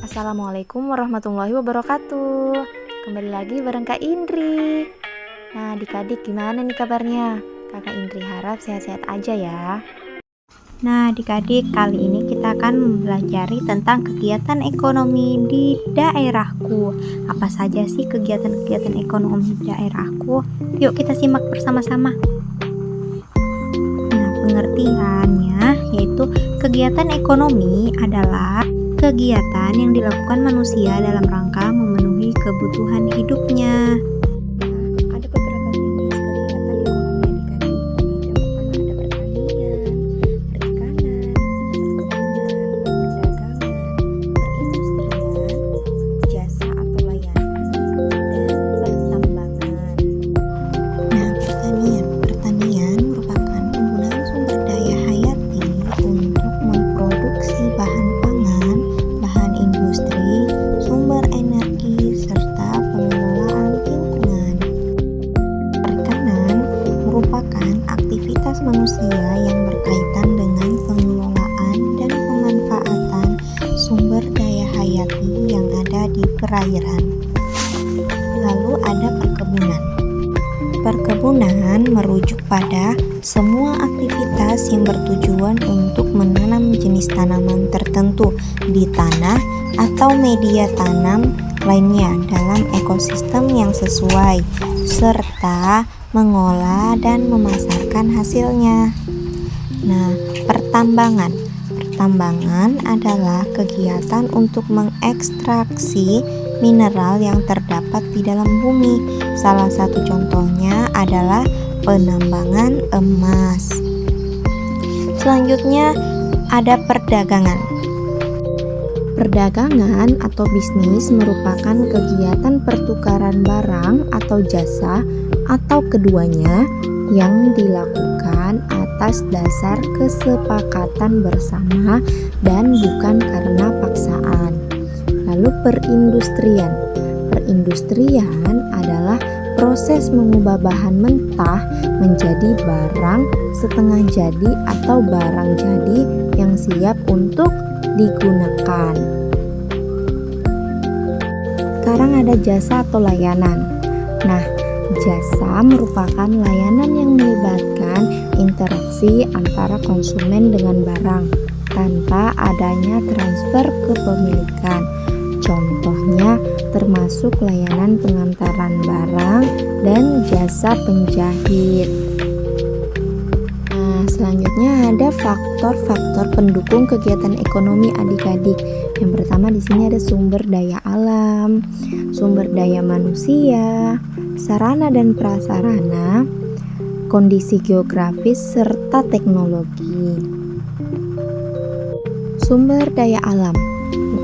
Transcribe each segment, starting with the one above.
Assalamualaikum warahmatullahi wabarakatuh. Kembali lagi bareng Kak Indri. Nah, adik-adik gimana nih kabarnya? Kakak Indri harap sehat-sehat aja ya. Nah, adik-adik, kali ini kita akan mempelajari tentang kegiatan ekonomi di daerahku. Apa saja sih kegiatan-kegiatan ekonomi di daerahku? Yuk kita simak bersama-sama. Nah, pengertiannya yaitu kegiatan ekonomi adalah kegiatan yang dilakukan manusia dalam rangka memenuhi kebutuhan hidupnya. Ada beberapa jenis kegiatan ekonomi adik-adik. Yang pertama ada pertanian, perikanan, perkebunan, perdagangan, perindustrian, jasa atau layanan, dan pertambangan. Nah, pertanian merupakan penggunaan sumber daya hayati untuk memproduksi bahan pangan, bahan industri, sumber energi, serta pengelolaan lingkungan. Perikanan merupakan aktivitas manusia yang berkaitan dengan pengelolaan dan pemanfaatan sumber daya hayati yang ada di perairan. Lalu ada perkebunan. Perkebunan merujuk pada semua aktivitas yang bertujuan untuk menanam jenis tanaman tertentu di tanah atau media tanam lainnya dalam ekosistem yang sesuai, serta mengolah dan memasarkan hasilnya. Nah, pertambangan. Pertambangan adalah kegiatan untuk mengekstraksi mineral yang terdapat di dalam bumi. Salah satu contohnya adalah penambangan emas. Selanjutnya ada perdagangan. Perdagangan atau bisnis merupakan kegiatan pertukaran barang atau jasa atau keduanya yang dilakukan atas dasar kesepakatan bersama dan bukan karena paksaan. Lalu perindustrian. Perindustrian adalah proses mengubah bahan mentah menjadi barang setengah jadi atau barang jadi yang siap untuk digunakan. Sekarang ada jasa atau layanan. Nah, jasa merupakan layanan yang melibatkan interaksi antara konsumen dengan barang tanpa adanya transfer kepemilikan. Contohnya termasuk layanan pengantaran barang dan jasa penjahit. Nah, selanjutnya ada faktor-faktor pendukung kegiatan ekonomi adik-adik. Yang pertama di sini ada sumber daya alam, sumber daya manusia, sarana dan prasarana, kondisi geografis serta teknologi. Sumber daya alam.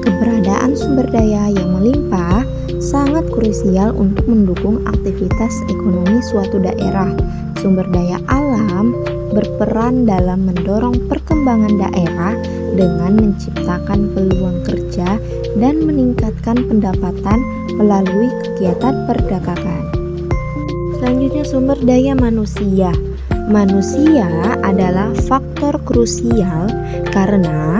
Keberadaan sumber daya yang melimpah sangat krusial untuk mendukung aktivitas ekonomi suatu daerah. Sumber daya alam berperan dalam mendorong perkembangan daerah dengan menciptakan peluang kerja dan meningkatkan pendapatan melalui kegiatan perdagangan. Selanjutnya sumber daya manusia. Manusia adalah faktor krusial karena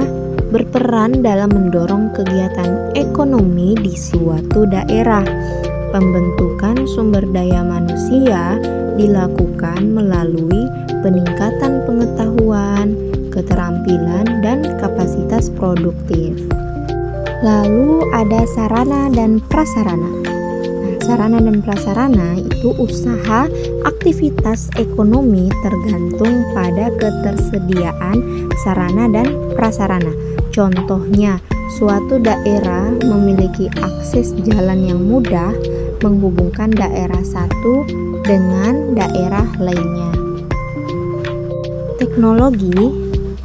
berperan dalam mendorong kegiatan ekonomi di suatu daerah. Pembentukan sumber daya manusia dilakukan melalui peningkatan pengetahuan, keterampilan, dan kapasitas produktif. Lalu ada sarana dan prasarana. Nah, sarana dan prasarana itu usaha aktivitas ekonomi tergantung pada ketersediaan sarana dan prasarana. Contohnya, suatu daerah memiliki akses jalan yang mudah menghubungkan daerah satu dengan daerah lainnya. Teknologi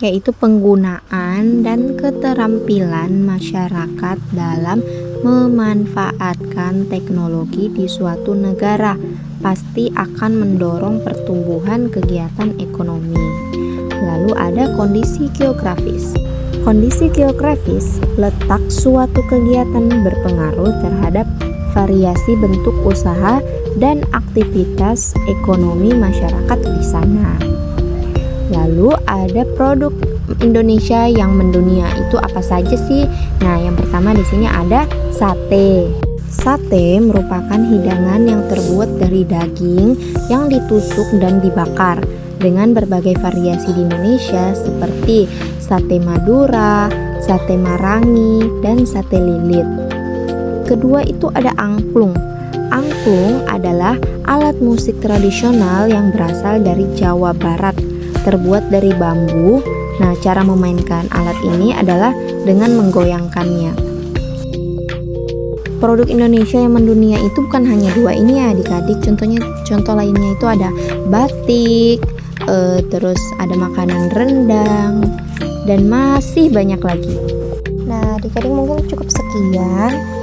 yaitu penggunaan dan keterampilan masyarakat dalam memanfaatkan teknologi di suatu negara pasti akan mendorong pertumbuhan kegiatan ekonomi. Lalu ada kondisi geografis. Kondisi geografis, letak suatu kegiatan berpengaruh terhadap variasi bentuk usaha dan aktivitas ekonomi masyarakat di sana. Lalu ada produk Indonesia yang mendunia. Itu apa saja sih? Nah, yang pertama di sini ada sate. Sate merupakan hidangan yang terbuat dari daging yang ditusuk dan dibakar dengan berbagai variasi di Indonesia seperti sate Madura, sate Marangi, dan sate lilit. Kedua itu ada angklung. Angklung adalah alat musik tradisional yang berasal dari Jawa Barat, terbuat dari bambu. Nah, cara memainkan alat ini adalah dengan menggoyangkannya. Produk Indonesia yang mendunia itu bukan hanya dua ini ya adik-adik. Contoh lainnya itu ada batik, terus ada makanan rendang, dan masih banyak lagi. Nah, adik-adik mungkin cukup sekian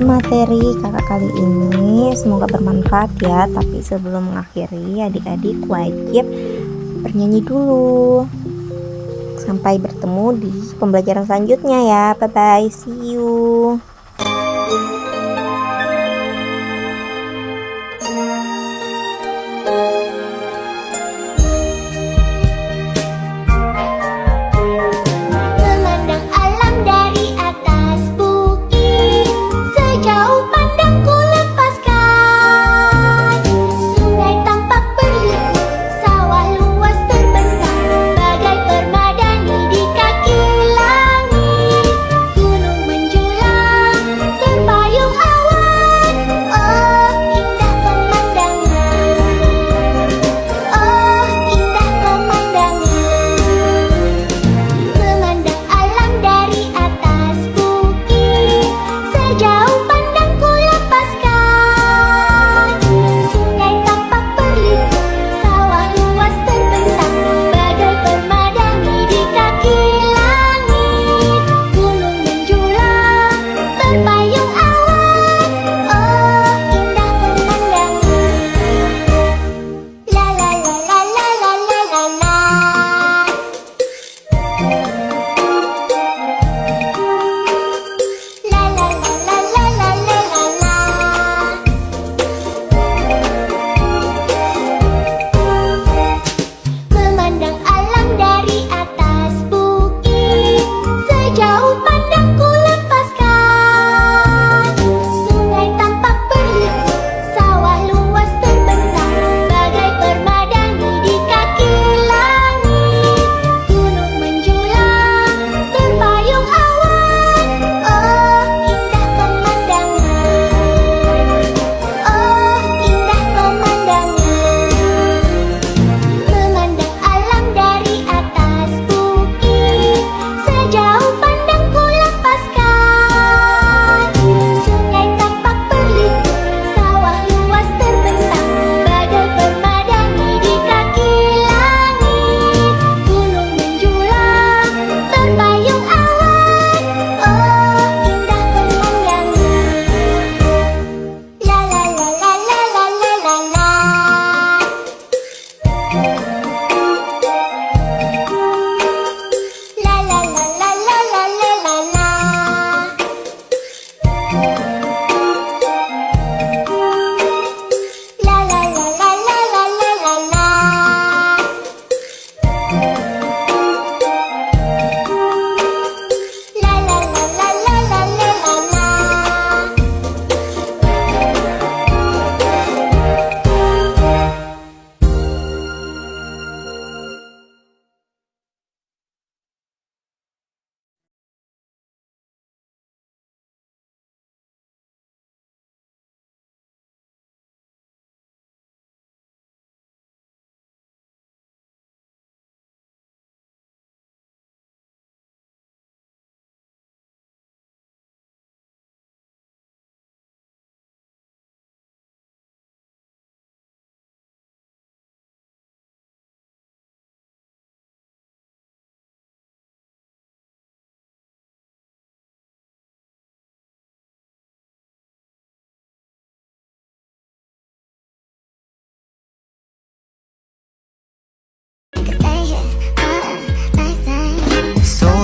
materi kakak kali ini. Semoga bermanfaat ya. Tapi sebelum mengakhiri, adik-adik wajib bernyanyi dulu. Sampai bertemu di pembelajaran selanjutnya ya. Bye bye, see you.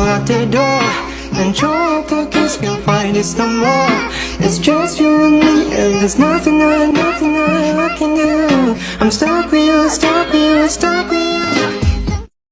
Out the door and your pockets can't find it no more. It's just you and me, and there's nothing I can do. I'm stuck with you, stuck with you, stuck with you.